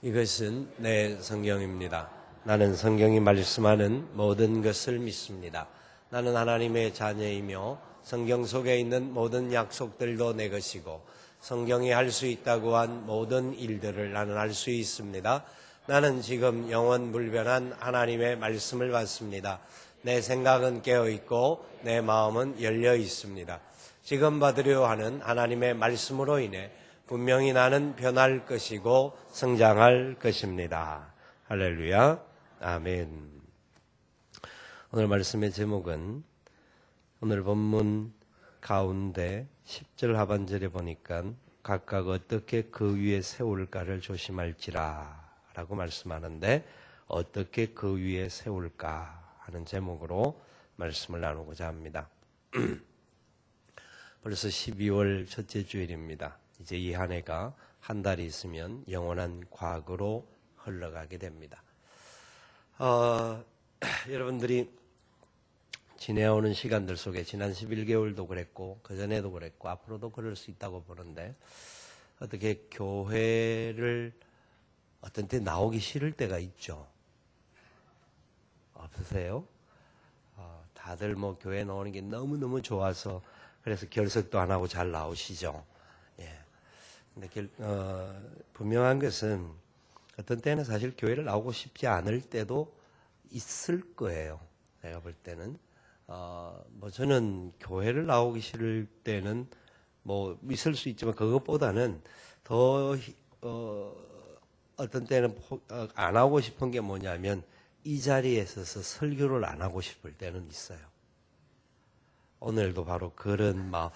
이것은 내 성경입니다. 나는 성경이 말씀하는 모든 것을 믿습니다. 나는 하나님의 자녀이며 성경 속에 있는 모든 약속들도 내 것이고 성경이 할 수 있다고 한 모든 일들을 나는 할 수 있습니다. 나는 지금 영원 불변한 하나님의 말씀을 받습니다. 내 생각은 깨어있고 내 마음은 열려 있습니다. 지금 받으려 하는 하나님의 말씀으로 인해 분명히 나는 변할 것이고 성장할 것입니다. 할렐루야. 아멘. 오늘 말씀의 제목은 오늘 본문 가운데 10절 하반절에 보니까 각각 어떻게 그 위에 세울까를 조심할지라 라고 말씀하는데, 어떻게 그 위에 세울까 하는 제목으로 말씀을 나누고자 합니다. 벌써 12월 첫째 주일입니다. 이제 이 한 해가 한 달이 있으면 영원한 과거로 흘러가게 됩니다. 여러분들이 지내오는 시간들 속에 지난 11개월도 그랬고 그전에도 그랬고 앞으로도 그럴 수 있다고 보는데, 어떻게 교회를 어떤 때 나오기 싫을 때가 있죠. 없으세요? 다들 뭐 교회 나오는 게 너무너무 좋아서 그래서 결석도 안 하고 잘 나오시죠. 예. 근데 분명한 것은 어떤 때는 사실 교회를 나오고 싶지 않을 때도 있을 거예요. 내가 볼 때는 뭐 저는 교회를 나오기 싫을 때는 뭐 있을 수 있지만 그것보다는 더 어떤 때는 안 하고 싶은 게 뭐냐면 이 자리에 서서 설교를 안 하고 싶을 때는 있어요. 오늘도 바로 그런 마음,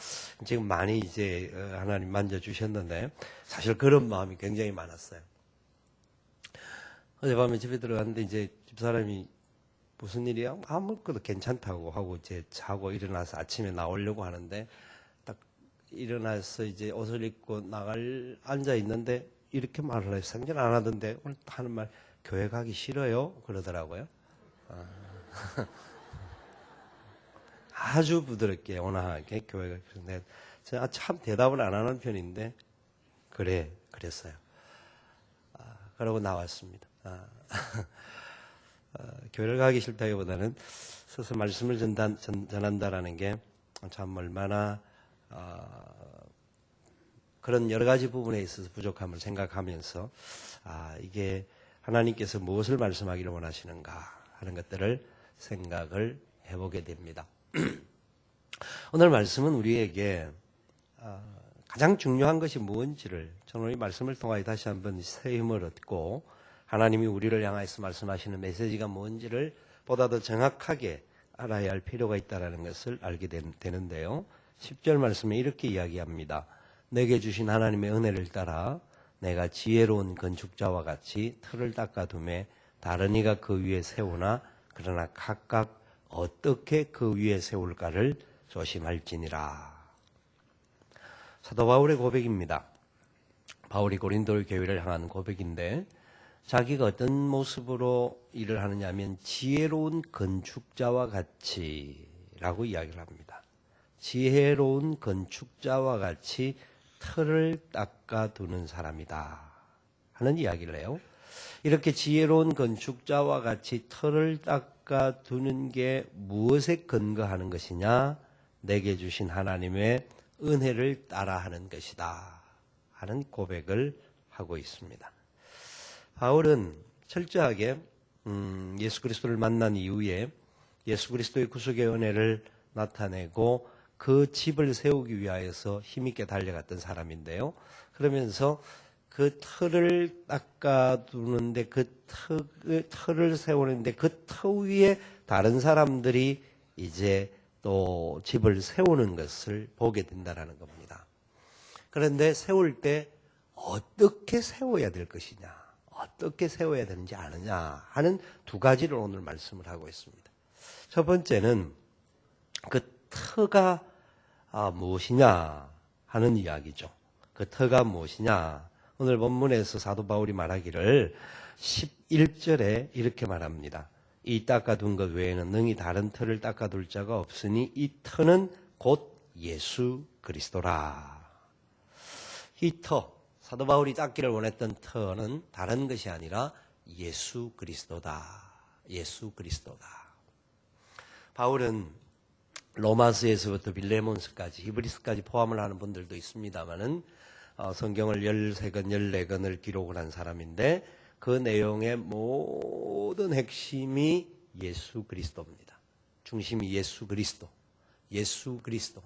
지금 많이 이제 하나님 만져주셨는데 사실 그런 마음이 굉장히 많았어요. 어젯밤에 집에 들어갔는데 이제 집사람이 무슨 일이야? 아무것도 괜찮다고 하고 이제 자고 일어나서 아침에 나오려고 하는데, 딱 일어나서 이제 옷을 입고 앉아 있는데 이렇게 말을 해요. 생전 안 하던데 오늘 하는 말, 교회 가기 싫어요? 그러더라고요. 아주 부드럽게 온화하게 교회가. 그런데 제가 참 대답을 안 하는 편인데 그랬어요. 그러고 나왔습니다. 교회를 가기 싫다기보다는 스스로 말씀을 전한다라는 게 참 얼마나 그런 여러 가지 부분에 있어서 부족함을 생각하면서 이게 하나님께서 무엇을 말씀하기를 원하시는가 하는 것들을 생각을 해보게 됩니다. 오늘 말씀은 우리에게 가장 중요한 것이 무엇인지를 저는 이 말씀을 통하여 다시 한번 새 힘을 얻고 하나님이 우리를 향해서 말씀하시는 메시지가 뭔지를 보다 더 정확하게 알아야 할 필요가 있다는 것을 알게 되는데요. 10절 말씀에 이렇게 이야기합니다. 내게 주신 하나님의 은혜를 따라 내가 지혜로운 건축자와 같이 틀을 닦아두매 다른 이가 그 위에 세우나 그러나 각각 어떻게 그 위에 세울까를 조심할지니라. 사도 바울의 고백입니다. 바울이 고린도 교회를 향한 고백인데, 자기가 어떤 모습으로 일을 하느냐 하면 지혜로운 건축자와 같이 라고 이야기를 합니다. 지혜로운 건축자와 같이 틀을 닦아두는 사람이다 하는 이야기를 해요. 이렇게 지혜로운 건축자와 같이 틀을 닦아두는 게 무엇에 근거하는 것이냐? 내게 주신 하나님의 은혜를 따라하는 것이다 하는 고백을 하고 있습니다. 바울은 철저하게 예수 그리스도를 만난 이후에 예수 그리스도의 구속의 은혜를 나타내고 그 집을 세우기 위하여서 힘있게 달려갔던 사람인데요. 그러면서 그 틀을 닦아두는데 그 틀을 세우는데 그 터 위에 다른 사람들이 이제 또 집을 세우는 것을 보게 된다는 겁니다. 그런데 세울 때 어떻게 세워야 될 것이냐, 어떻게 세워야 되는지 아느냐 하는 두 가지를 오늘 말씀을 하고 있습니다. 첫 번째는 그 터가 무엇이냐 하는 이야기죠. 그 터가 무엇이냐. 오늘 본문에서 사도 바울이 말하기를 11절에 이렇게 말합니다. 이 닦아둔 것 외에는 능히 다른 터를 닦아둘 자가 없으니 이 터는 곧 예수 그리스도라. 이 터, 사도 바울이 닦기를 원했던 터는 다른 것이 아니라 예수 그리스도다. 예수 그리스도다. 바울은 로마서에서부터 빌레몬서까지 히브리서까지 포함을 하는 분들도 있습니다만은 성경을 13권, 14권을 기록을 한 사람인데 그 내용의 모든 핵심이 예수 그리스도입니다. 중심이 예수 그리스도. 예수 그리스도.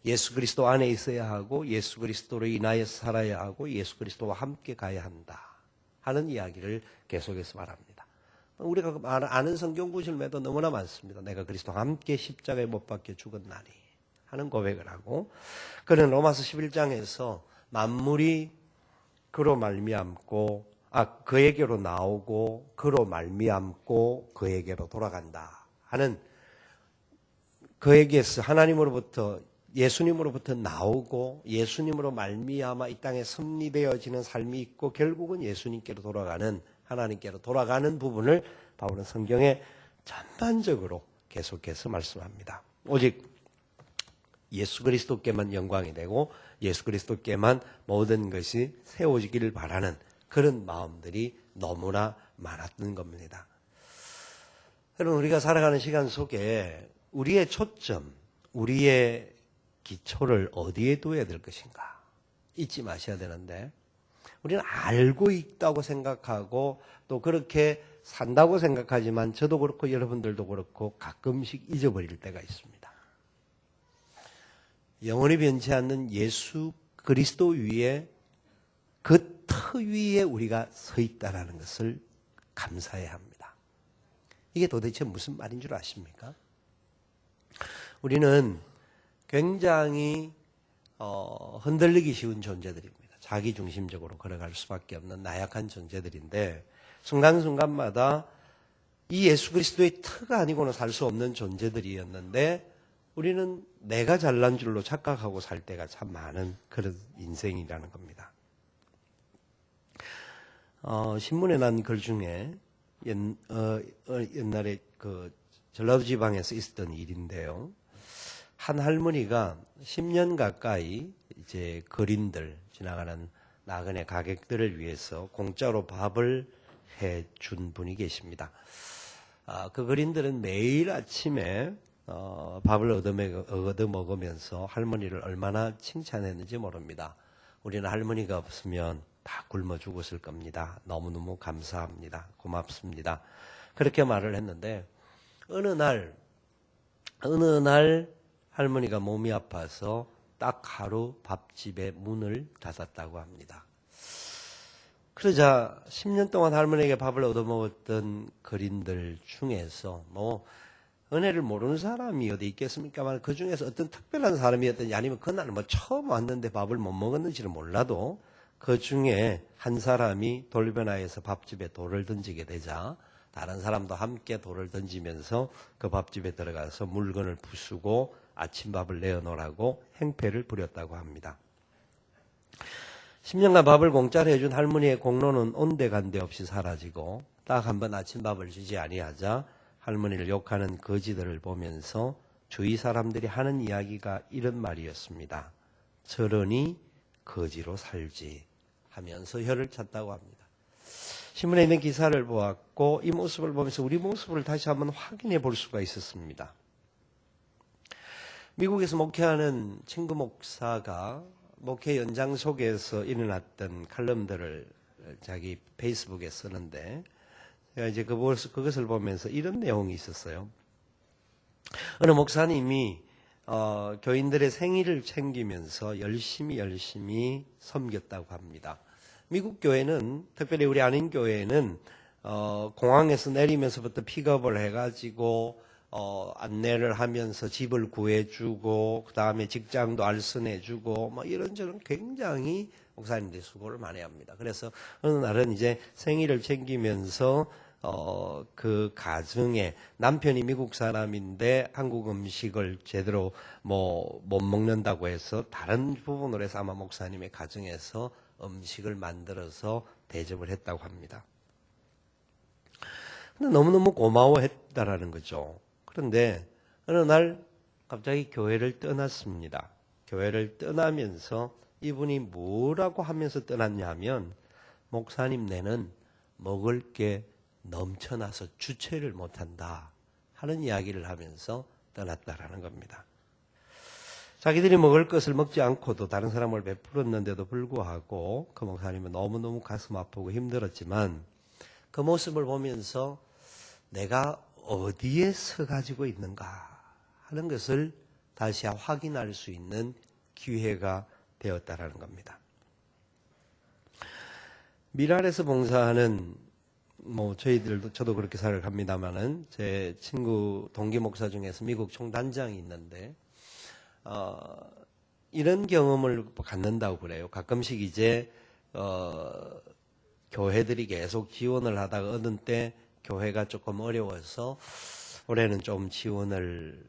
예수 그리스도 안에 있어야 하고 예수 그리스도로 인하여 살아야 하고 예수 그리스도와 함께 가야 한다 하는 이야기를 계속해서 말합니다. 우리가 아는 성경 구절에도 너무나 많습니다. 내가 그리스도와 함께 십자가에 못 박혀 죽었나니 하는 고백을 하고, 그는 로마서 11장에서 만물이 그로 말미암고 그에게로 나오고 그로 말미암고 그에게로 돌아간다 하는, 그에게서 하나님으로부터 예수님으로부터 나오고 예수님으로 말미암아 이 땅에 섭리되어지는 삶이 있고 결국은 예수님께로 돌아가는, 하나님께로 돌아가는 부분을 바울은 성경에 전반적으로 계속해서 말씀합니다. 오직 예수 그리스도께만 영광이 되고 예수 그리스도께만 모든 것이 세워지기를 바라는 그런 마음들이 너무나 많았던 겁니다. 여러분, 우리가 살아가는 시간 속에 우리의 초점, 우리의 기초를 어디에 둬야 될 것인가 잊지 마셔야 되는데, 우리는 알고 있다고 생각하고 또 그렇게 산다고 생각하지만 저도 그렇고 여러분들도 그렇고 가끔씩 잊어버릴 때가 있습니다. 영원히 변치 않는 예수 그리스도 위에, 그 터 위에 우리가 서 있다는 것을 감사해야 합니다. 이게 도대체 무슨 말인 줄 아십니까? 우리는 굉장히 흔들리기 쉬운 존재들입니다. 자기중심적으로 걸어갈 수밖에 없는 나약한 존재들인데 순간순간마다 이 예수 그리스도의 터가 아니고는 살 수 없는 존재들이었는데 우리는 내가 잘난 줄로 착각하고 살 때가 참 많은 그런 인생이라는 겁니다. 신문에 난 글 중에 옛날에 그 전라도 지방에서 있었던 일인데요. 한 할머니가 10년 가까이 이제 거린들, 지나가는 나그네 가객들을 위해서 공짜로 밥을 해준 분이 계십니다. 그 거린들은 매일 아침에 밥을 얻어 먹으면서 할머니를 얼마나 칭찬했는지 모릅니다. 우리는 할머니가 없으면 다 굶어 죽었을 겁니다. 너무너무 감사합니다. 고맙습니다. 그렇게 말을 했는데 어느 날 할머니가 몸이 아파서 딱 하루 밥집의 문을 닫았다고 합니다. 그러자 10년 동안 할머니에게 밥을 얻어먹었던 거린들 중에서 은혜를 모르는 사람이 어디 있겠습니까만 그 중에서 어떤 특별한 사람이었든지 아니면 그날 처음 왔는데 밥을 못 먹었는지는 몰라도 그 중에 한 사람이 돌변하여서 밥집에 돌을 던지게 되자 다른 사람도 함께 돌을 던지면서 그 밥집에 들어가서 물건을 부수고 아침밥을 내어놓으라고 행패를 부렸다고 합니다. 10년간 밥을 공짜로 해준 할머니의 공로는 온데간데 없이 사라지고 딱 한 번 아침밥을 주지 아니하자 할머니를 욕하는 거지들을 보면서 주위 사람들이 하는 이야기가 이런 말이었습니다. 저러니 거지로 살지 하면서 혀를 찼다고 합니다. 신문에 있는 기사를 보았고 이 모습을 보면서 우리 모습을 다시 한번 확인해 볼 수가 있었습니다. 미국에서 목회하는 친구 목사가 목회 연장 속에서 일어났던 칼럼들을 자기 페이스북에 쓰는데 제가 이제 그것을 보면서 이런 내용이 있었어요. 어느 목사님이 교인들의 생일을 챙기면서 열심히 섬겼다고 합니다. 미국 교회는, 특별히 우리 안인교회는 공항에서 내리면서부터 픽업을 해가지고 안내를 하면서 집을 구해주고 그 다음에 직장도 알선해주고 이런저런 굉장히 목사님들이 수고를 많이 합니다. 그래서 어느 날은 이제 생일을 챙기면서 그 가정에 남편이 미국 사람인데 한국 음식을 제대로 못 먹는다고 해서 다른 부분으로 해서 아마 목사님의 가정에서 음식을 만들어서 대접을 했다고 합니다. 근데 너무너무 고마워했다라는 거죠. 그런데 어느 날 갑자기 교회를 떠났습니다. 교회를 떠나면서 이분이 뭐라고 하면서 떠났냐 하면 목사님 내는 먹을 게 넘쳐나서 주체를 못한다 하는 이야기를 하면서 떠났다라는 겁니다. 자기들이 먹을 것을 먹지 않고도 다른 사람을 베풀었는데도 불구하고 그 목사님은 너무너무 가슴 아프고 힘들었지만 그 모습을 보면서 내가 어디에 서 가지고 있는가 하는 것을 다시 확인할 수 있는 기회가 되었다라는 겁니다. 미랄에서 봉사하는 저도 그렇게 생각합니다만은 제 친구 동기 목사 중에서 미국 총단장이 있는데 이런 경험을 갖는다고 그래요. 가끔씩 이제 교회들이 계속 지원을 하다가 어느 때 교회가 조금 어려워서 올해는 좀 지원을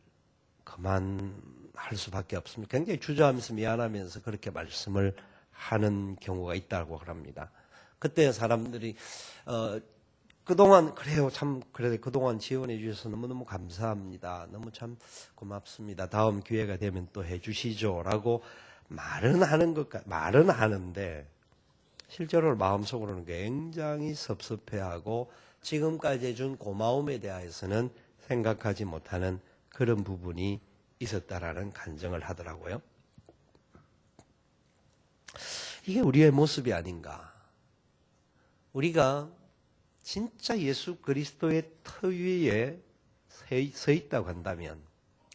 그만할 수밖에 없습니다. 굉장히 주저하면서 미안하면서 그렇게 말씀을 하는 경우가 있다고 합니다. 그때 사람들이 그동안 그동안 지원해 주셔서 너무너무 감사합니다. 너무 참 고맙습니다. 다음 기회가 되면 또 해주시죠라고 말은 하는데 실제로 마음속으로는 굉장히 섭섭해하고 지금까지 해준 고마움에 대해서는 생각하지 못하는 그런 부분이 있었다라는 간증을 하더라고요. 이게 우리의 모습이 아닌가. 우리가 진짜 예수 그리스도의 터 위에 서 있다고 한다면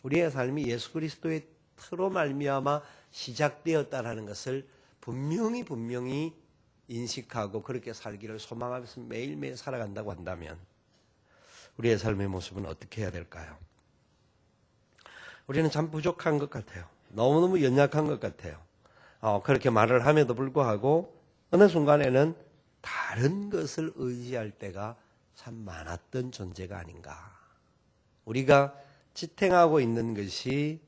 우리의 삶이 예수 그리스도의 터로 말미암아 시작되었다라는 것을 분명히 인식하고 그렇게 살기를 소망하면서 매일매일 살아간다고 한다면 우리의 삶의 모습은 어떻게 해야 될까요? 우리는 참 부족한 것 같아요. 너무너무 연약한 것 같아요. 그렇게 말을 함에도 불구하고 어느 순간에는 다른 것을 의지할 때가 참 많았던 존재가 아닌가. 우리가 지탱하고 있는 것이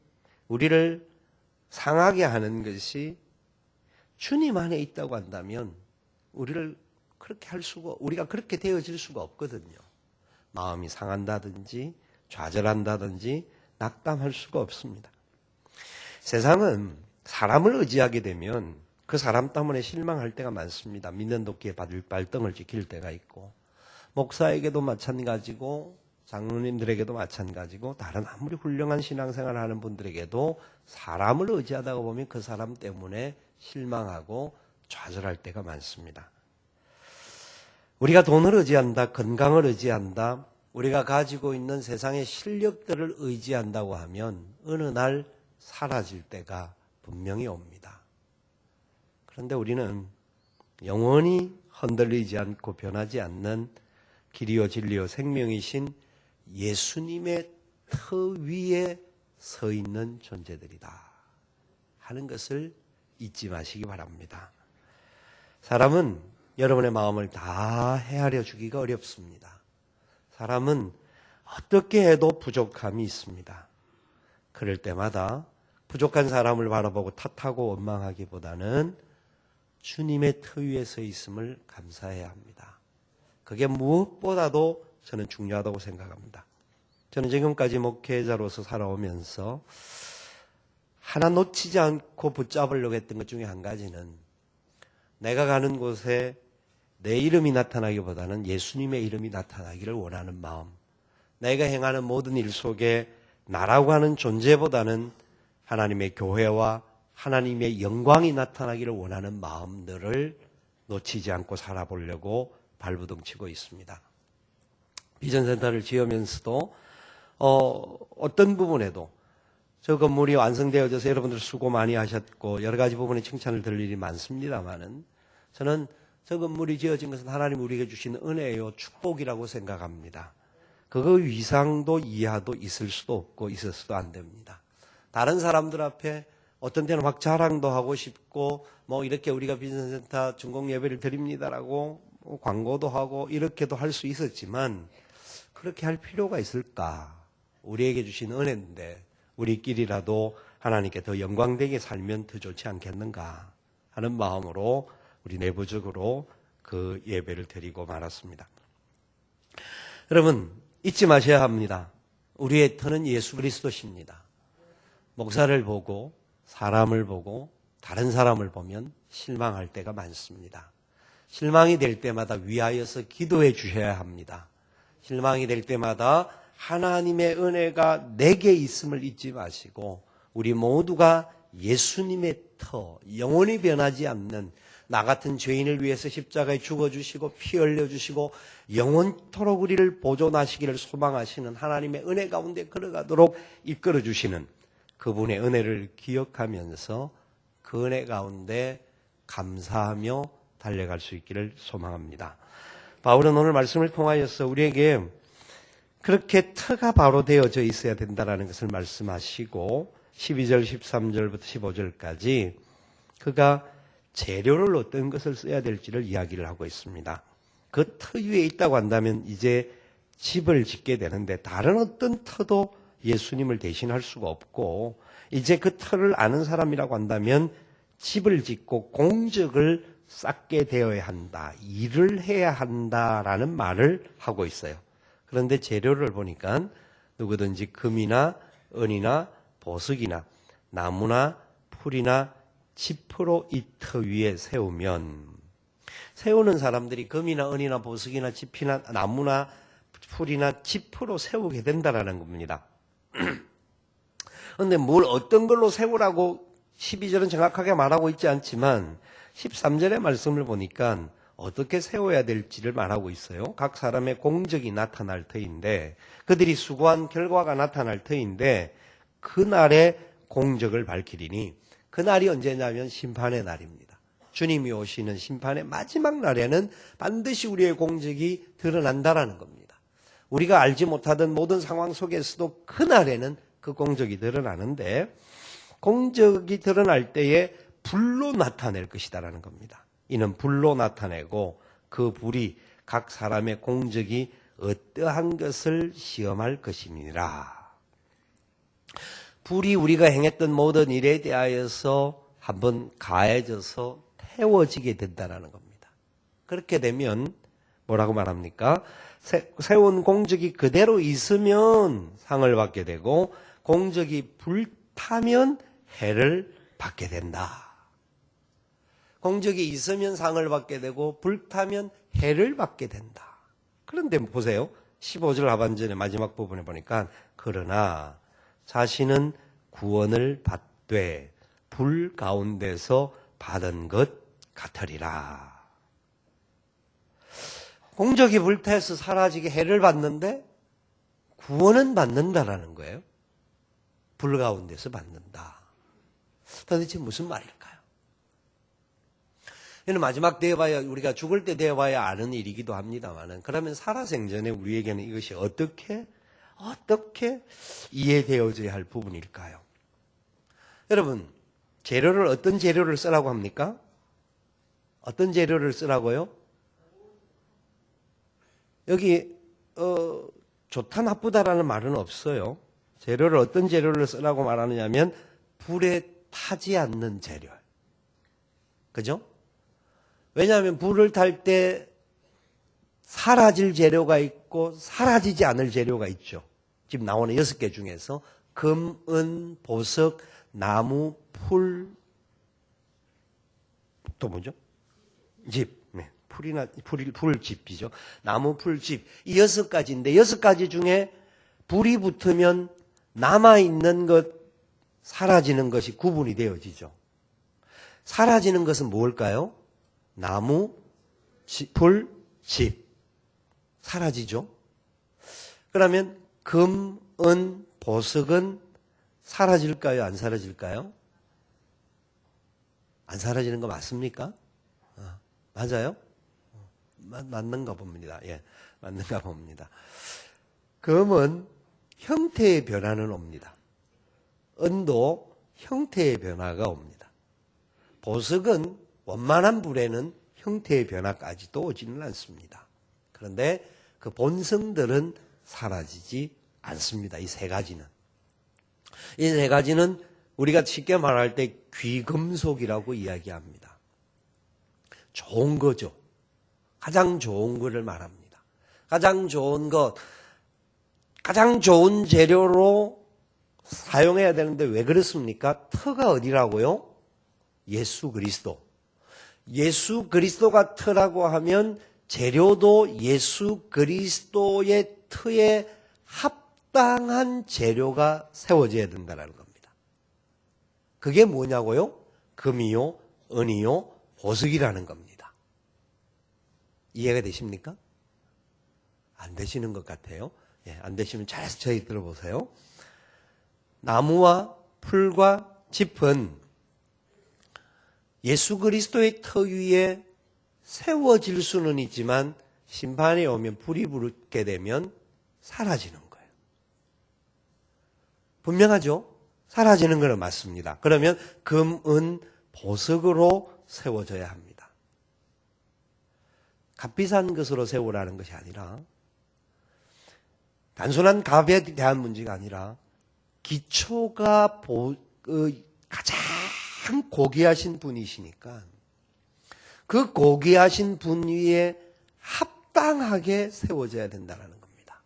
우리를 상하게 하는 것이 주님 안에 있다고 한다면 우리가 그렇게 되어질 수가 없거든요. 마음이 상한다든지 좌절한다든지 낙담할 수가 없습니다. 세상은 사람을 의지하게 되면 그 사람 때문에 실망할 때가 많습니다. 믿는 도끼에 발등을 찍힐 때가 있고 목사에게도 마찬가지고 장로님들에게도 마찬가지고 다른 아무리 훌륭한 신앙생활을 하는 분들에게도 사람을 의지하다가 보면 그 사람 때문에 실망하고 좌절할 때가 많습니다. 우리가 돈을 의지한다, 건강을 의지한다, 우리가 가지고 있는 세상의 실력들을 의지한다고 하면 어느 날 사라질 때가 분명히 옵니다. 그런데 우리는 영원히 흔들리지 않고 변하지 않는 길이요 진리요 생명이신 예수님의 터 위에 서 있는 존재들이다 하는 것을 잊지 마시기 바랍니다. 사람은 여러분의 마음을 다 헤아려 주기가 어렵습니다. 사람은 어떻게 해도 부족함이 있습니다. 그럴 때마다 부족한 사람을 바라보고 탓하고 원망하기보다는 주님의 터 위에 서 있음을 감사해야 합니다. 그게 무엇보다도 저는 중요하다고 생각합니다. 저는 지금까지 목회자로서 살아오면서 하나 놓치지 않고 붙잡으려고 했던 것 중에 한 가지는 내가 가는 곳에 내 이름이 나타나기보다는 예수님의 이름이 나타나기를 원하는 마음, 내가 행하는 모든 일 속에 나라고 하는 존재보다는 하나님의 교회와 하나님의 영광이 나타나기를 원하는 마음들을 놓치지 않고 살아보려고 발부둥치고 있습니다. 비전센터를 지으면서도 어떤 부분에도 저 건물이 완성되어져서 여러분들 수고 많이 하셨고 여러 가지 부분에 칭찬을 드릴 일이 많습니다만은 저는 저 건물이 지어진 것은 하나님 우리에게 주신 은혜요 축복이라고 생각합니다. 그거 위상도 이하도 있을 수도 없고 있을 안 됩니다. 다른 사람들 앞에 어떤 때는 막 자랑도 하고 싶고 이렇게 우리가 비전센터 중공 예배를 드립니다라고 광고도 하고 이렇게도 할 수 있었지만 그렇게 할 필요가 있을까? 우리에게 주신 은혜인데 우리끼리라도 하나님께 더 영광되게 살면 더 좋지 않겠는가 하는 마음으로 우리 내부적으로 그 예배를 드리고 말았습니다. 여러분 잊지 마셔야 합니다. 우리의 터는 예수 그리스도십니다. 목사를 보고 사람을 보고 다른 사람을 보면 실망할 때가 많습니다. 실망이 될 때마다 위하여서 기도해 주셔야 합니다. 실망이 될 때마다 하나님의 은혜가 내게 있음을 잊지 마시고 우리 모두가 예수님의 터, 영원히 변하지 않는 나 같은 죄인을 위해서 십자가에 죽어주시고 피 흘려주시고 영원토록 우리를 보존하시기를 소망하시는 하나님의 은혜 가운데 걸어가도록 이끌어주시는 그분의 은혜를 기억하면서 그 은혜 가운데 감사하며 달려갈 수 있기를 소망합니다. 바울은 오늘 말씀을 통하여서 우리에게 그렇게 터가 바로 되어져 있어야 된다는 것을 말씀하시고 12절, 13절부터 15절까지 그가 재료를 어떤 것을 써야 될지를 이야기를 하고 있습니다. 그 터 위에 있다고 한다면 이제 집을 짓게 되는데 다른 어떤 터도 예수님을 대신할 수가 없고 이제 그 터를 아는 사람이라고 한다면 집을 짓고 공적을 쌓게 되어야 한다. 일을 해야 한다라는 말을 하고 있어요. 그런데 재료를 보니까 누구든지 금이나 은이나 보석이나 나무나 풀이나 짚으로 이 터 위에 세우는 사람들이 금이나 은이나 보석이나 짚이나 나무나 풀이나 짚으로 세우게 된다라는 겁니다. 그런데 뭘 어떤 걸로 세우라고 12절은 정확하게 말하고 있지 않지만 13절의 말씀을 보니까 어떻게 세워야 될지를 말하고 있어요. 각 사람의 공적이 나타날 터인데 그들이 수고한 결과가 나타날 터인데 그날의 공적을 밝히리니 그날이 언제냐면 심판의 날입니다. 주님이 오시는 심판의 마지막 날에는 반드시 우리의 공적이 드러난다라는 겁니다. 우리가 알지 못하던 모든 상황 속에서도 그날에는 그 공적이 드러나는데 공적이 드러날 때에 불로 나타낼 것이다라는 겁니다. 이는 불로 나타내고 그 불이 각 사람의 공적이 어떠한 것을 시험할 것이니라. 불이 우리가 행했던 모든 일에 대하여서 한번 가해져서 태워지게 된다는 겁니다. 그렇게 되면 뭐라고 말합니까? 세운 공적이 그대로 있으면 상을 받게 되고 공적이 불타면 해를 받게 된다. 공적이 있으면 상을 받게 되고 불타면 해를 받게 된다. 그런데 보세요. 15절 하반절의 마지막 부분에 보니까 그러나 자신은 구원을 받되 불 가운데서 받은 것 같으리라. 공적이 불타서 사라지게 해를 받는데 구원은 받는다라는 거예요. 불 가운데서 받는다. 도대체 무슨 말일까요? 이는 마지막 되어봐야 우리가 죽을 때 되어봐야 아는 일이기도 합니다만은 그러면 살아생전에 우리에게는 이것이 어떻게 이해되어져야 할 부분일까요? 여러분, 재료를 어떤 재료를 쓰라고 합니까? 어떤 재료를 쓰라고요? 여기 좋다 나쁘다라는 말은 없어요. 재료를 어떤 재료를 쓰라고 말하느냐면 불에 타지 않는 재료. 그죠? 왜냐하면 불을 탈 때 사라질 재료가 있고 사라지지 않을 재료가 있죠. 지금 나오는 6개 중에서 금, 은, 보석, 나무, 풀, 또 뭐죠? 집. 네. 풀집이죠. 나무, 풀, 집. 이 6가지인데 6가지 중에 불이 붙으면 남아있는 것, 사라지는 것이 구분이 되어지죠. 사라지는 것은 뭘까요? 나무, 풀, 집. 사라지죠. 그러면 금, 은, 보석은 사라질까요? 안 사라질까요? 안 사라지는 거 맞습니까? 맞아요? 맞는가 봅니다. 예, 맞는가 봅니다. 금은 형태의 변화는 옵니다. 은도 형태의 변화가 옵니다. 보석은 원만한 불에는 형태의 변화까지도 오지는 않습니다. 그런데 그 본성들은 사라지지 않습니다. 이 3가지는. 이 3가지는 우리가 쉽게 말할 때 귀금속이라고 이야기합니다. 좋은 거죠. 가장 좋은 거를 말합니다. 가장 좋은 것, 가장 좋은 재료로 사용해야 되는데 왜 그렇습니까? 터가 어디라고요? 예수 그리스도. 예수 그리스도가 터라고 하면 재료도 예수 그리스도의 터에 합당한 재료가 세워져야 된다는 겁니다. 그게 뭐냐고요? 금이요, 은이요, 보석이라는 겁니다. 이해가 되십니까? 안 되시는 것 같아요. 예, 안 되시면 잘 저희 들어보세요. 나무와 풀과 짚은 예수 그리스도의 터 위에 세워질 수는 있지만 심판에 오면 불이 붙게 되면 사라지는 거예요. 분명하죠? 사라지는 건 맞습니다. 그러면 금, 은, 보석으로 세워져야 합니다. 값비싼 것으로 세우라는 것이 아니라 단순한 값에 대한 문제가 아니라 기초가 가장 고귀하신 분이시니까 그 고귀하신 분 위에 합당하게 세워져야 된다는 겁니다.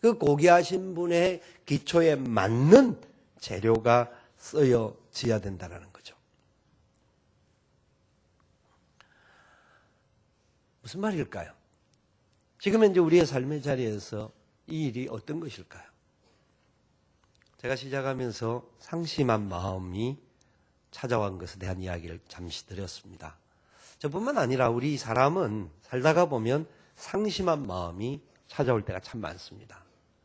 그 고귀하신 분의 기초에 맞는 재료가 쓰여져야 된다는 거죠. 무슨 말일까요? 지금 현재 우리의 삶의 자리에서 이 일이 어떤 것일까요? 제가 시작하면서 상심한 마음이 찾아온 것에 대한 이야기를 잠시 드렸습니다. 저뿐만 아니라 우리 사람은 살다가 보면 상심한 마음이 찾아올 때가 참 많습니다.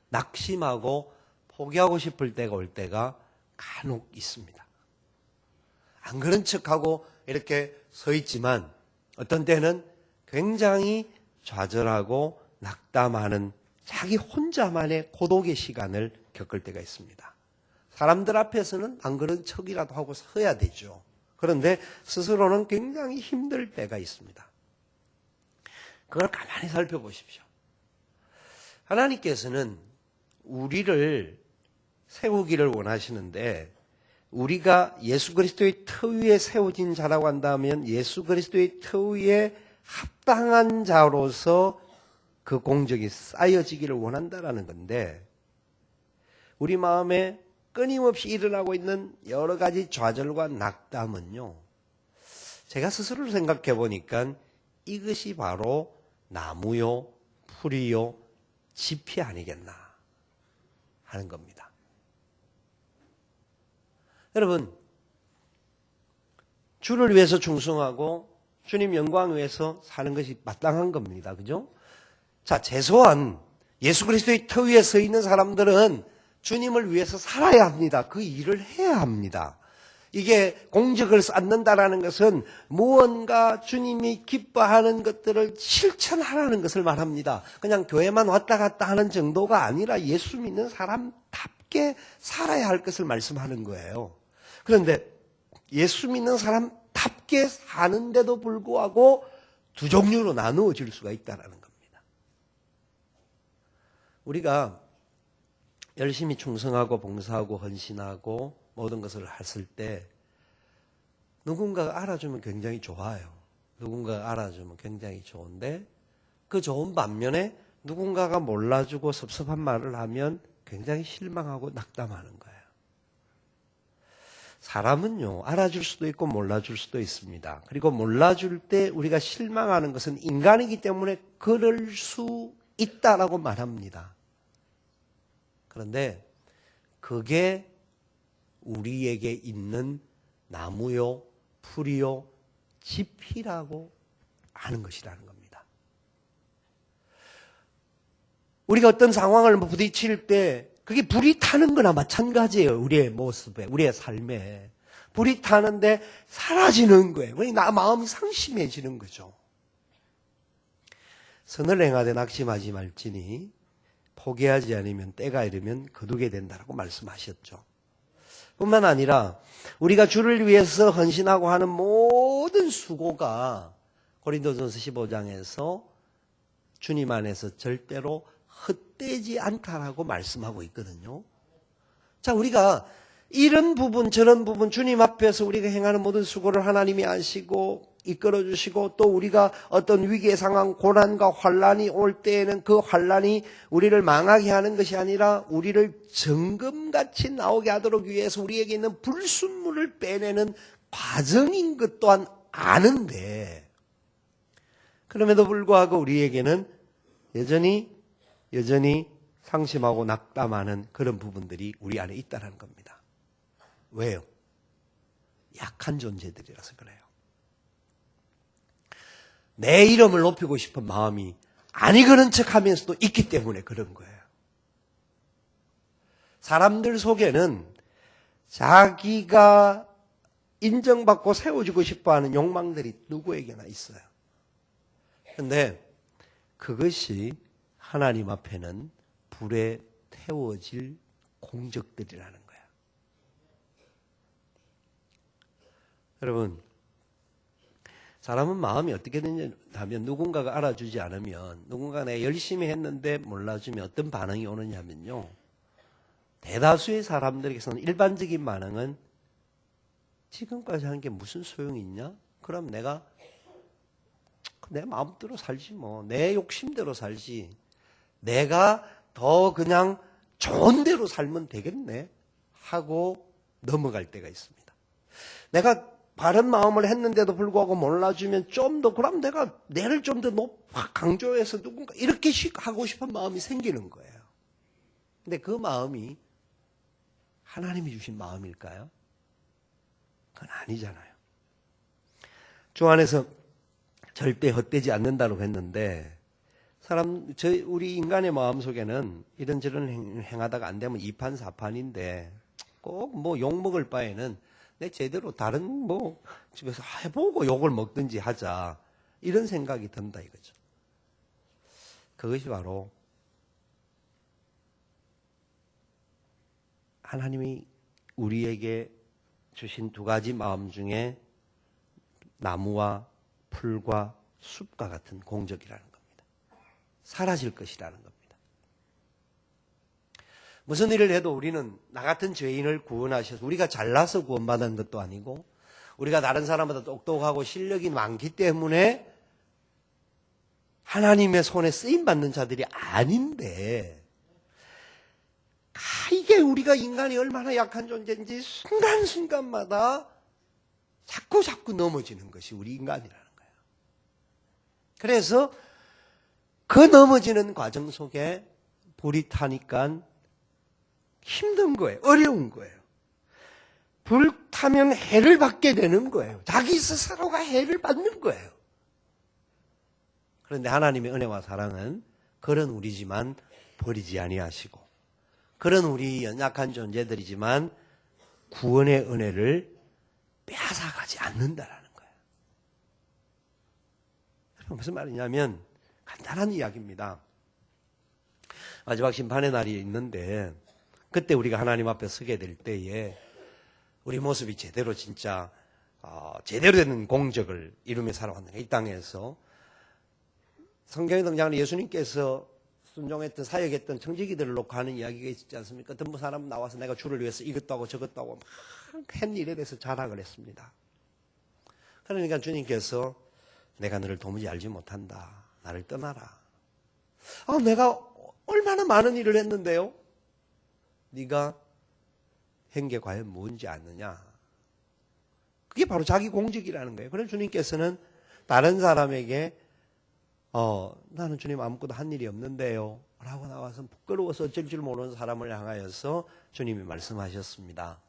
낙심하고 포기하고 싶을 때가 올 때가 간혹 있습니다. 안 그런 척하고 이렇게 서 있지만 어떤 때는 굉장히 좌절하고 낙담하는 자기 혼자만의 고독의 시간을 겪을 때가 있습니다. 사람들 앞에서는 안 그런 척이라도 하고 서야 되죠. 그런데 스스로는 굉장히 힘들 때가 있습니다. 그걸 가만히 살펴보십시오. 하나님께서는 우리를 세우기를 원하시는데 우리가 예수 그리스도의 터 위에 세워진 자라고 한다면 예수 그리스도의 터 위에 합당한 자로서 그 공적이 쌓여지기를 원한다라는 건데 우리 마음에 끊임없이 일어나고 있는 여러 가지 좌절과 낙담은요. 제가 스스로 생각해 보니까 이것이 바로 나무요, 풀이요, 짚이 아니겠나 하는 겁니다. 여러분, 주를 위해서 충성하고 주님 영광을 위해서 사는 것이 마땅한 겁니다. 그죠? 자, 최소한 예수 그리스도의 터 위에 서 있는 사람들은 주님을 위해서 살아야 합니다. 그 일을 해야 합니다. 이게 공적을 쌓는다라는 것은 무언가 주님이 기뻐하는 것들을 실천하라는 것을 말합니다. 그냥 교회만 왔다 갔다 하는 정도가 아니라 예수 믿는 사람답게 살아야 할 것을 말씀하는 거예요. 그런데 예수 믿는 사람답게 사는데도 불구하고 두 종류로 나누어질 수가 있다는 겁니다. 우리가 열심히 충성하고 봉사하고 헌신하고 모든 것을 했을 때 누군가가 알아주면 굉장히 좋아요. 누군가가 알아주면 굉장히 좋은데 그 좋은 반면에 누군가가 몰라주고 섭섭한 말을 하면 굉장히 실망하고 낙담하는 거예요. 사람은요, 알아줄 수도 있고 몰라줄 수도 있습니다. 그리고 몰라줄 때 우리가 실망하는 것은 인간이기 때문에 그럴 수 있다라고 말합니다. 그런데 그게 우리에게 있는 나무요, 풀이요, 짚이라고 하는 것이라는 겁니다. 우리가 어떤 상황을 부딪힐 때 그게 불이 타는 거나 마찬가지예요. 우리의 모습에, 우리의 삶에. 불이 타는데 사라지는 거예요. 나 마음이 상심해지는 거죠. 선을 행하되 낙심하지 말지니 포기하지 않으면 때가 이르면 거두게 된다라고 말씀하셨죠. 뿐만 아니라 우리가 주를 위해서 헌신하고 하는 모든 수고가 고린도전서 15장에서 주님 안에서 절대로 헛되지 않다라고 말씀하고 있거든요. 자, 우리가 이런 부분 저런 부분 주님 앞에서 우리가 행하는 모든 수고를 하나님이 아시고 이끌어 주시고 또 우리가 어떤 위기의 상황, 고난과 환란이 올 때에는 그 환란이 우리를 망하게 하는 것이 아니라 우리를 정금같이 나오게 하도록 위해서 우리에게 있는 불순물을 빼내는 과정인 것 또한 아는데 그럼에도 불구하고 우리에게는 여전히 상심하고 낙담하는 그런 부분들이 우리 안에 있다는 겁니다. 왜요? 약한 존재들이라서 그래요. 내 이름을 높이고 싶은 마음이 아니 그런 척하면서도 있기 때문에 그런 거예요. 사람들 속에는 자기가 인정받고 세워지고 싶어하는 욕망들이 누구에게나 있어요. 그런데 그것이 하나님 앞에는 불에 태워질 공적들이라는 거예요. 여러분, 사람은 마음이 어떻게 되냐 하면 누군가가 알아주지 않으면 누군가가 내가 열심히 했는데 몰라주면 어떤 반응이 오느냐면요. 대다수의 사람들에게서는 일반적인 반응은 지금까지 한 게 무슨 소용이 있냐? 그럼 내가 내 마음대로 살지 뭐. 내 욕심대로 살지. 내가 더 그냥 좋은 대로 살면 되겠네 하고 넘어갈 때가 있습니다. 내가 바른 마음을 했는데도 불구하고 몰라주면 좀 더 그럼 내가 내를 좀 더 강조해서 누군가 이렇게 하고 싶은 마음이 생기는 거예요. 근데 그 마음이 하나님이 주신 마음일까요? 그건 아니잖아요. 주 안에서 절대 헛되지 않는다고 했는데 우리 인간의 마음 속에는 이런저런 행하다가 안 되면 2판 4판인데 꼭 뭐 욕먹을 바에는 내 제대로 다른 뭐 집에서 해보고 욕을 먹든지 하자 이런 생각이 든다 이거죠. 그것이 바로 하나님이 우리에게 주신 두 가지 마음 중에 나무와 풀과 숲과 같은 공적이라는 겁니다. 사라질 것이라는 겁니다. 무슨 일을 해도 우리는 나 같은 죄인을 구원하셔서 우리가 잘나서 구원받은 것도 아니고 우리가 다른 사람보다 똑똑하고 실력이 많기 때문에 하나님의 손에 쓰임받는 자들이 아닌데 이게 우리가 인간이 얼마나 약한 존재인지 순간순간마다 자꾸 넘어지는 것이 우리 인간이라는 거예요. 그래서 그 넘어지는 과정 속에 불이 타니까 힘든 거예요. 어려운 거예요. 불 타면 해를 받게 되는 거예요. 자기 스스로가 해를 받는 거예요. 그런데 하나님의 은혜와 사랑은 그런 우리지만 버리지 아니하시고 그런 우리 연약한 존재들이지만 구원의 은혜를 빼앗아가지 않는다라는 거예요. 무슨 말이냐면 간단한 이야기입니다. 마지막 심판의 날이 있는데 그때 우리가 하나님 앞에 서게 될 때에 우리 모습이 제대로 진짜 제대로 된 공적을 이루며 살아왔는가 이 땅에서 성경에 등장하는 예수님께서 순종했던 사역했던 청지기들을 놓고 하는 이야기가 있지 않습니까? 어떤 사람은 나와서 내가 주를 위해서 이것도 하고 저것도 하고 막 한 일에 대해서 자랑을 했습니다. 그러니까 주님께서 내가 너를 도무지 알지 못한다. 나를 떠나라. 내가 얼마나 많은 일을 했는데요. 네가 한 게 과연 뭔지 아느냐. 그게 바로 자기 공적이라는 거예요. 그래서 주님께서는 다른 사람에게 나는 주님 아무것도 한 일이 없는데요 라고 나와서 부끄러워서 어쩔 줄 모르는 사람을 향하여서 주님이 말씀하셨습니다.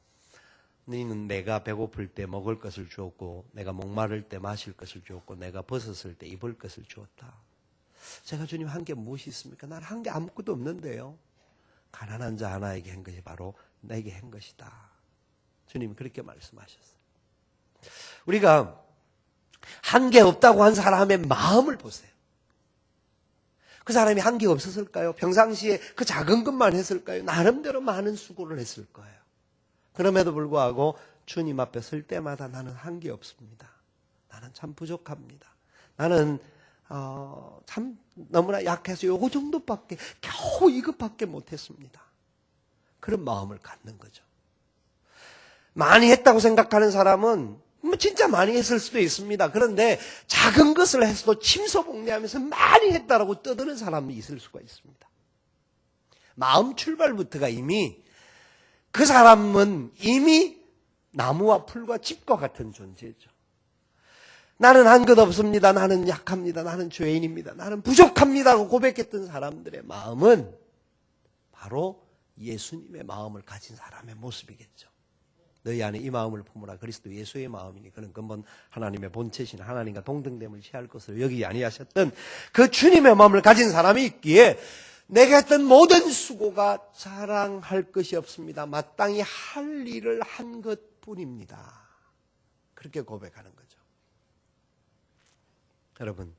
너희는 내가 배고플 때 먹을 것을 주었고 내가 목마를 때 마실 것을 주었고 내가 벗었을 때 입을 것을 주었다. 제가 주님 한 게 무엇이 있습니까? 나는 한 게 아무것도 없는데요. 가난한 자 하나에게 한 것이 바로 내게 한 것이다. 주님이 그렇게 말씀하셨어요. 우리가 한 게 없다고 한 사람의 마음을 보세요. 그 사람이 한 게 없었을까요? 평상시에 그 작은 것만 했을까요? 나름대로 많은 수고를 했을 거예요. 그럼에도 불구하고 주님 앞에 설 때마다 나는 한 게 없습니다. 나는 참 부족합니다. 나는 참 너무나 약해서 요거 정도밖에 겨우 이것밖에 못했습니다. 그런 마음을 갖는 거죠. 많이 했다고 생각하는 사람은 진짜 많이 했을 수도 있습니다. 그런데 작은 것을 해서도 침소봉리하면서 많이 했다라고 떠드는 사람이 있을 수가 있습니다. 마음 출발부터가 이미 그 사람은 이미 나무와 풀과 집과 같은 존재죠. 나는 한 것 없습니다. 나는 약합니다. 나는 죄인입니다. 나는 부족합니다라고 고백했던 사람들의 마음은 바로 예수님의 마음을 가진 사람의 모습이겠죠. 너희 안에 이 마음을 품으라. 그리스도 예수의 마음이니 그는 근본 하나님의 본체신 하나님과 동등됨을 취할 것으로 여기지 아니하셨던 그 주님의 마음을 가진 사람이 있기에 내가 했던 모든 수고가 자랑할 것이 없습니다. 마땅히 할 일을 한 것뿐입니다. 그렇게 고백하는 거죠. 여러분,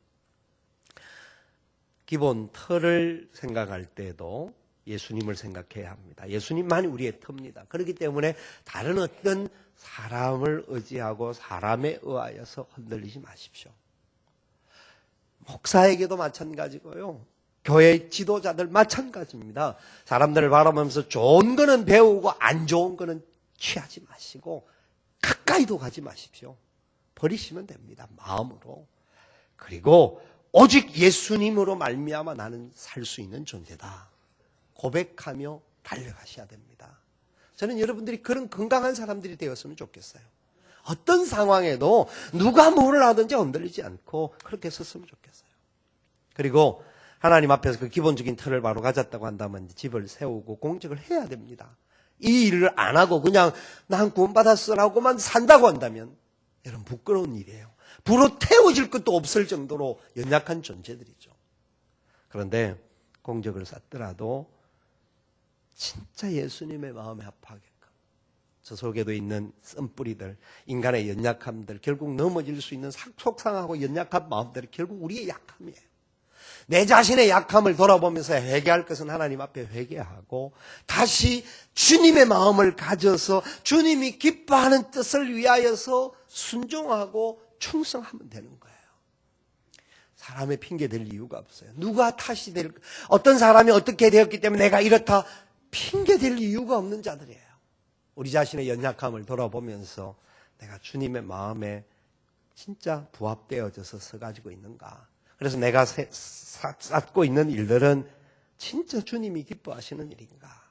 기본 터를 생각할 때도 예수님을 생각해야 합니다. 예수님만이 우리의 터입니다. 그렇기 때문에 다른 어떤 사람을 의지하고 사람에 의하여서 흔들리지 마십시오. 목사에게도 마찬가지고요. 교회 지도자들 마찬가지입니다. 사람들을 바라보면서 좋은 거는 배우고 안 좋은 거는 취하지 마시고 가까이도 가지 마십시오. 버리시면 됩니다. 마음으로. 그리고 오직 예수님으로 말미암아 나는 살 수 있는 존재다. 고백하며 달려가셔야 됩니다. 저는 여러분들이 그런 건강한 사람들이 되었으면 좋겠어요. 어떤 상황에도 누가 뭐를 하든지 흔들리지 않고 그렇게 섰으면 좋겠어요. 그리고 하나님 앞에서 그 기본적인 틀을 바로 가졌다고 한다면 집을 세우고 공적을 해야 됩니다. 이 일을 안 하고 그냥 난 구원받았어라고만 산다고 한다면 여러분 부끄러운 일이에요. 불로 태워질 것도 없을 정도로 연약한 존재들이죠. 그런데 공적을 쌓더라도 진짜 예수님의 마음에 합하게끔 저 속에도 있는 씀뿌리들, 인간의 연약함들, 결국 넘어질 수 있는 속상하고 연약한 마음들이 결국 우리의 약함이에요. 내 자신의 약함을 돌아보면서 회개할 것은 하나님 앞에 회개하고 다시 주님의 마음을 가져서 주님이 기뻐하는 뜻을 위하여서 순종하고 충성하면 되는 거예요. 사람의 핑계 댈 이유가 없어요. 누가 탓이 될, 어떤 사람이 어떻게 되었기 때문에 내가 이렇다 핑계 댈 이유가 없는 자들이에요. 우리 자신의 연약함을 돌아보면서 내가 주님의 마음에 진짜 부합되어져서 서가지고 있는가. 그래서 내가 쌓고 있는 일들은 진짜 주님이 기뻐하시는 일인가.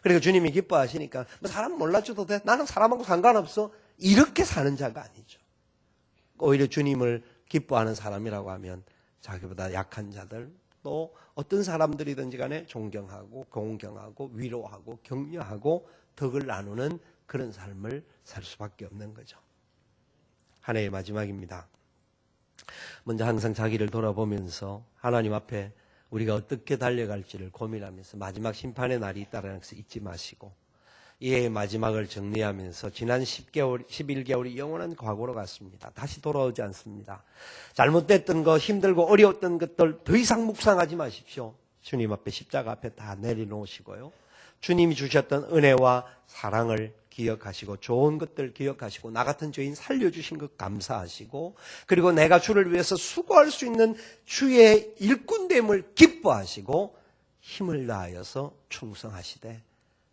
그리고 주님이 기뻐하시니까 사람 몰라줘도 돼. 나는 사람하고 상관없어. 이렇게 사는 자가 아니죠. 오히려 주님을 기뻐하는 사람이라고 하면 자기보다 약한 자들 또 어떤 사람들이든지 간에 존경하고 공경하고 위로하고 격려하고 덕을 나누는 그런 삶을 살 수밖에 없는 거죠. 한 해의 마지막입니다. 먼저 항상 자기를 돌아보면서 하나님 앞에 우리가 어떻게 달려갈지를 고민하면서 마지막 심판의 날이 있다는 것을 잊지 마시고 이 해의 마지막을 정리하면서 지난 11개월이 영원한 과거로 갔습니다. 다시 돌아오지 않습니다. 잘못됐던 거, 힘들고 어려웠던 것들 더 이상 묵상하지 마십시오. 주님 앞에 십자가 앞에 다 내려놓으시고요. 주님이 주셨던 은혜와 사랑을 기억하시고 좋은 것들 기억하시고 나 같은 죄인 살려주신 것 감사하시고 그리고 내가 주를 위해서 수고할 수 있는 주의 일꾼됨을 기뻐하시고 힘을 다하여서 충성하시되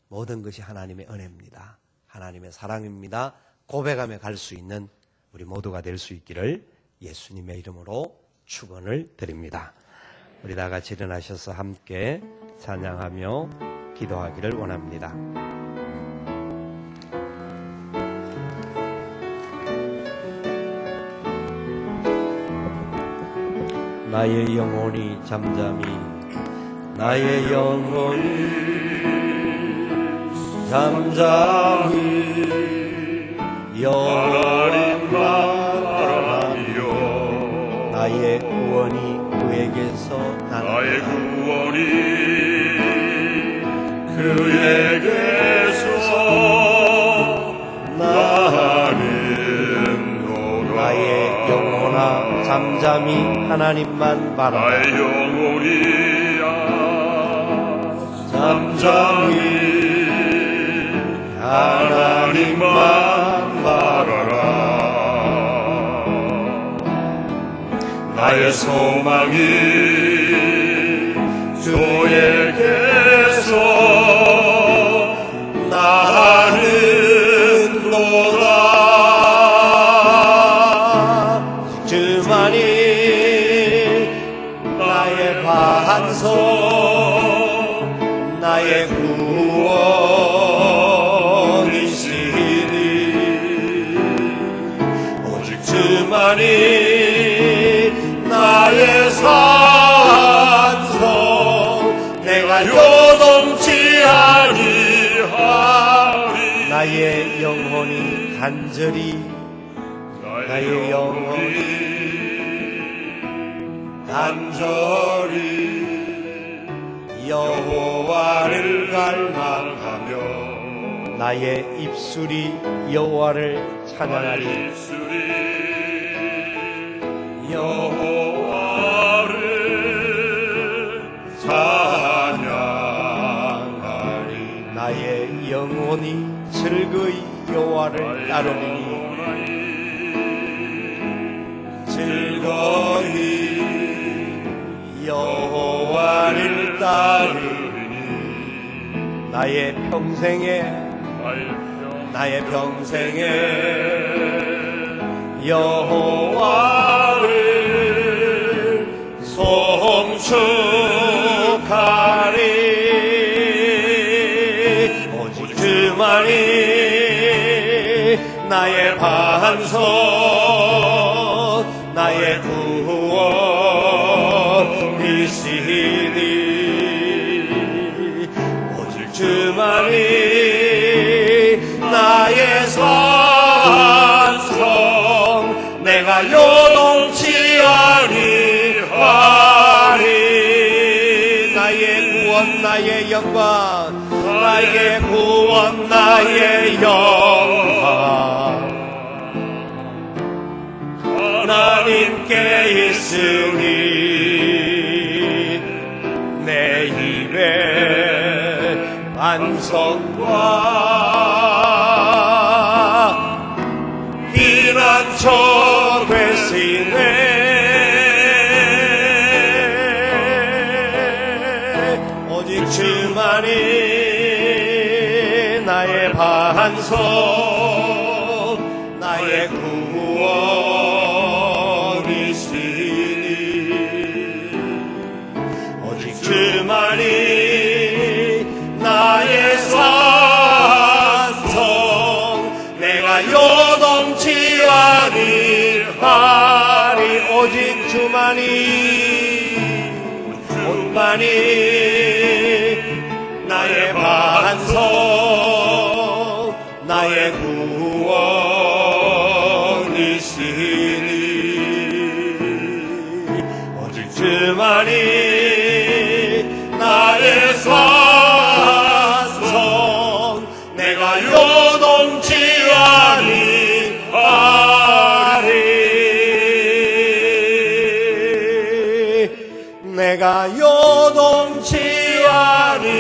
모든 것이 하나님의 은혜입니다. 하나님의 사랑입니다. 고백하며 갈 수 있는 우리 모두가 될 수 있기를 예수님의 이름으로 축원을 드립니다. 우리 다 같이 일어나셔서 함께 찬양하며 기도하기를 원합니다. 나의 영혼이 잠잠히 나의 영혼이 잠잠히 영원한 바라며 나의 구원이 그에게서 나의 구원이 그에게서 나는도다. 나의 영혼아 잠잠히 하나님만 바라라. 나의 영혼이야 잠잠히 하나님만 바라라. 나의 소망이 주에게서 나는도다. 주만이 나의 반석 나의 구원이시니 주만이 나의 산성 내가 요동치 아니하리 나의 영혼이 간절히 나의 영혼이 간절히 여호와를 갈망하며 나의 입술이 여호와를 찬양하리 여호와를 찬양하리 나의 영혼이 즐거이 여호와를 따르리니 즐거이 여호와를 따르니 나의 평생에 여호와를 송축하리 오직 주만이 나의 반석 나의 구원이시니 오직 주만이 나의 산성 내가 요동치 아니하리 나의 구원 나의 영광 나의 구원 나의 영광 하나님께 있으니 내 입에 반석과 피난처 되시네 오직 주만이 나의 반석 나의 구원이시니 오직 주만이 나의 산성 내가 요동치 아니하리 오직 주만이 나의 반석 나의 구원이시니 오직 주만이 나의 산성 내가 요동치 아니하리 내가 요동치 아니하리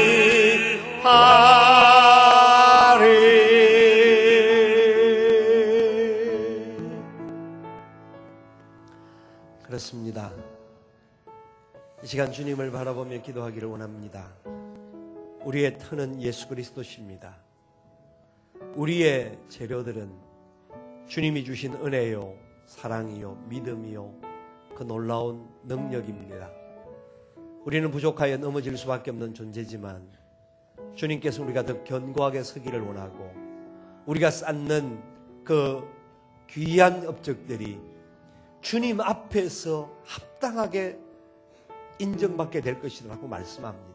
그렇습니다. 이 시간 주님을 바라보며 기도하기를 원합니다. 우리의 터는 예수 그리스도십니다. 우리의 재료들은 주님이 주신 은혜요, 사랑이요, 믿음이요, 그 놀라운 능력입니다. 우리는 부족하여 넘어질 수밖에 없는 존재지만 주님께서 우리가 더 견고하게 서기를 원하고 우리가 쌓는 그 귀한 업적들이 주님 앞에서 합당하게 인정받게 될 것이라고 말씀합니다.